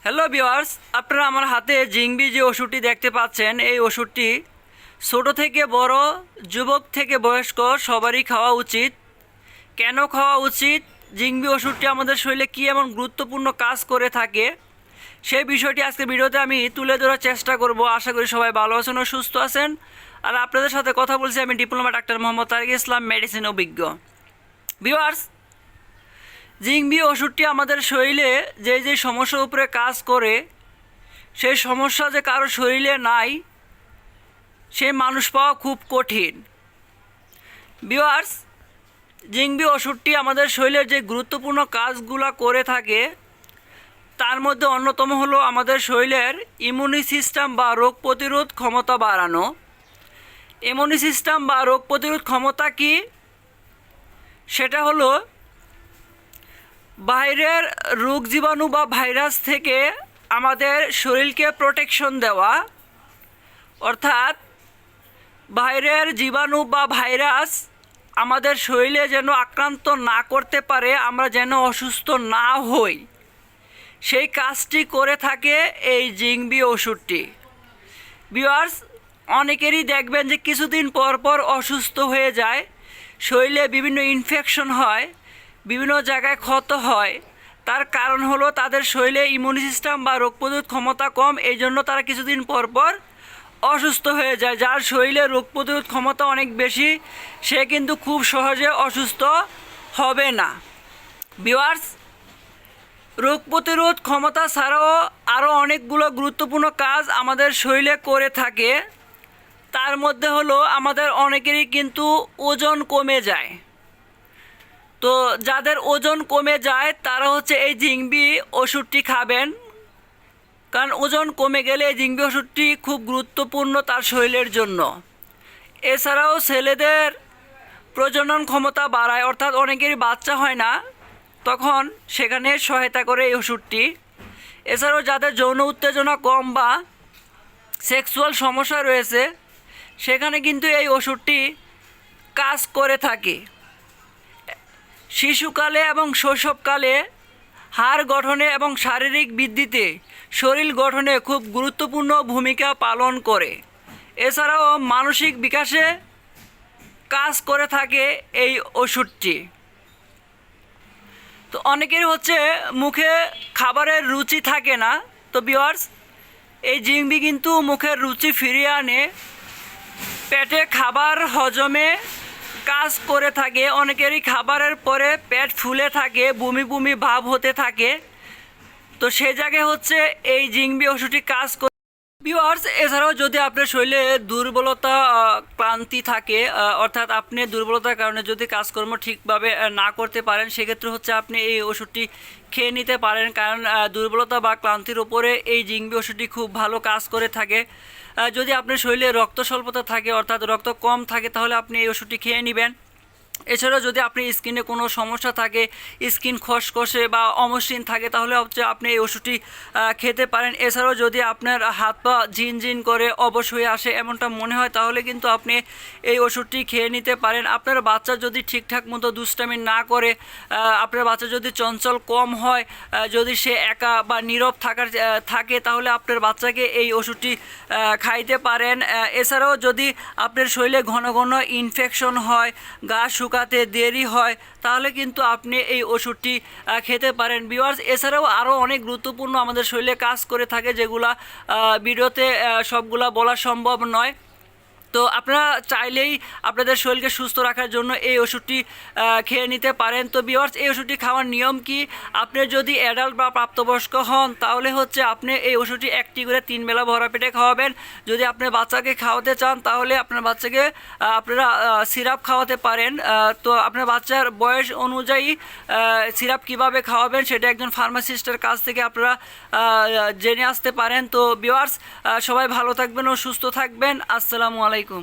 Hello viewers, আপনারা আমার হাতে জিংবি যে ওষুধটি দেখতে পাচ্ছেন, এই ওষুধটি ছোট থেকে বড়, যুবক থেকে বয়স্ক সবারই খাওয়া উচিত। কেন খাওয়া উচিত, জিংবি ওষুধটি আমাদের শরীরে কী এমন গুরুত্বপূর্ণ কাজ করে থাকে, সেই বিষয়টি আজকে ভিডিওতে আমি তুলে ধরার চেষ্টা করব। আশা করি সবাই ভালো আছেন ও সুস্থ আছেন। আর আপনাদের সাথে কথা বলছি আমি ডিপ্লোমা ডাক্তার মোহাম্মদ তারিক ইসলাম, মেডিসিন অভিজ্ঞ। ভিউয়ার্স, জিংবি ওষুধটি আমাদের শরীরে যে যে সমস্যার উপরে কাজ করে, সেই সমস্যা যে কারো শরীরে নাই সেই মানুষ পাওয়া খুব কঠিন। ভিউয়ার্স, জিংবি ওষুধটি আমাদের শরীরের যে গুরুত্বপূর্ণ কাজগুলো করে থাকে তার মধ্যে অন্যতম হলো আমাদের শরীরের ইমিউনি সিস্টেম বা রোগ প্রতিরোধ ক্ষমতা বাড়ানো। ইমিউনি সিস্টেম বা রোগ প্রতিরোধ ক্ষমতা কি, সেটা হলো বাইরের রোগ জীবাণু বা ভাইরাস থেকে আমাদের শরীরকে প্রোটেকশন দেওয়া, অর্থাৎ বাইরের জীবাণু বা ভাইরাস আমাদের শরীরে যেন আক্রান্ত না করতে পারে, আমরা যেন অসুস্থ না হই, সেই কাজটি করে থাকে এই জিংবি ওষুধটি। ভিউয়ার্স, অনেকেরই দেখবেন যে কিছুদিন পর পর অসুস্থ হয়ে যায়, শরীরে বিভিন্ন ইনফেকশন হয়, বিভিন্ন জায়গায় ক্ষত হয়। তার কারণ হলো তাদের শরীরে ইমিউনি সিস্টেম বা রোগ প্রতিরোধ ক্ষমতা কম, এই জন্য তারা কিছুদিন পর পর অসুস্থ হয়ে যায়। যার শরীরে রোগ প্রতিরোধ ক্ষমতা অনেক বেশি, সে কিন্তু খুব সহজে অসুস্থ হবে না। ভিউয়ার্স, রোগ প্রতিরোধ ক্ষমতা ছাড়াও আরও অনেকগুলো গুরুত্বপূর্ণ কাজ আমাদের শরীরে করে থাকে। তার মধ্যে হলো আমাদের অনেকেরই কিন্তু ওজন কমে যায়। তো যাদের ওজন কমে যায় তারা হচ্ছে এই জিংবি ওষুধটি খাবেন, কারণ ওজন কমে গেলে এই জিংবি ওষুধটি খুব গুরুত্বপূর্ণ তার শরীরের জন্য। এছাড়াও ছেলেদের প্রজনন ক্ষমতা বাড়ায়, অর্থাৎ অনেকেরই বাচ্চা হয় না, তখন সেখানে সহায়তা করে এই ওষুধটি। এছাড়াও যাদের যৌন উত্তেজনা কম বা সেক্সুয়াল সমস্যা রয়েছে, সেখানে কিন্তু এই ওষুধটি কাজ করে থাকে। শিশুকালে এবং শৈশবকালে হাড় গঠনে এবং শারীরিক বৃদ্ধিতে, শরীর গঠনে খুব গুরুত্বপূর্ণ ভূমিকা পালন করে। এছাড়াও মানসিক বিকাশে কাজ করে থাকে এই ওষুধটি। তো অনেকের হচ্ছে মুখে খাবারের রুচি থাকে না, তো ভিউয়ার্স, এই জিংবি কিন্তু মুখের রুচি ফিরিয়ে আনে, পেটে খাবার হজমে কাজ করে থাকে। অনেকেরই খাবারের পরে পেট ফুলে থাকে, বমি বমি ভাব হতে থাকে, তো সে জায়গায় হচ্ছে এই জিংবি ওষুধটি কাজ করে। ভিউয়ার্স, এছাড়াও যদি আপনার শরীরে দুর্বলতা ক্লান্তি থাকে, অর্থাৎ আপনি দুর্বলতার কারণে যদি কাজকর্ম ঠিকভাবে না করতে পারেন, সেক্ষেত্রে হচ্ছে আপনি এই ওষুধটি খেয়ে নিতে পারেন, কারণ দুর্বলতা বা ক্লান্তির উপরে এই জিংবি ওষুধটি খুব ভালো কাজ করে থাকে। যদি আপনার শরীরে রক্ত স্বল্পতা থাকে, অর্থাৎ রক্ত কম থাকে, তাহলে আপনি এই ওষুধটি খেয়ে নেবেন। এছাড়াও যদি আপনি স্কিনে কোনো সমস্যা থাকে, স্কিন খসখসে বা অমসৃণ থাকে, তাহলে হচ্ছে আপনি এই ওষুধটি খেতে পারেন। এছাড়াও যদি আপনার হাত পা ঝিনঝিন করে অবশ হয়ে আসে এমনটা মনে হয়, তাহলে কিন্তু আপনি এই ওষুধটি খেয়ে নিতে পারেন। আপনার বাচ্চা যদি ঠিকঠাক মতো দুষ্টামি না করে, আপনার বাচ্চা যদি চঞ্চল কম হয়, যদি সে একা বা নীরব থাকে, তাহলে আপনার বাচ্চাকে এই ওষুধটি খাইতে পারেন। এছাড়াও যদি আপনার শরীরে ঘন ঘন ইনফেকশন হয়, গা শুকাতে দেরি হয়, তাহলে কিন্তু আপনি এই ওষুধটি খেতে পারেন। ভিউয়ার্স, এছাড়াও আরও অনেক গুরুত্বপূর্ণ আমাদের শরীরে কাজ করে থাকে, যেগুলা ভিডিওতে সবগুলা বলা সম্ভব নয়। তো আপনারা চাইলেই আপনাদের শরীরকে সুস্থ রাখার জন্য এই ওষুধটি খেয়ে নিতে পারেন। তো ভিউয়ার্স, এই ওষুধটি খাওয়ার নিয়ম কি, আপনি যদি অ্যাডাল্ট বা প্রাপ্তবয়স্ক হন, তাহলে হচ্ছে আপনি এই ওষুধটি একটি করে 3 বেলা ভরা পেটে খাওয়াবেন। যদি আপনার বাচ্চাকে খাওয়াতে চান, তাহলে আপনার বাচ্চাকে আপনারা সিরাপ খাওয়াতে পারেন। তো আপনার বাচ্চার বয়স অনুযায়ী সিরাপ কিভাবে খাওয়াবেন সেটা একজন ফার্মাসিস্টের কাছ থেকে আপনারা জেনে আসতে পারেন। তো ভিউয়ার্স, সবাই ভালো থাকবেন ও সুস্থ থাকবেন। আসসালামু আলাইকুম।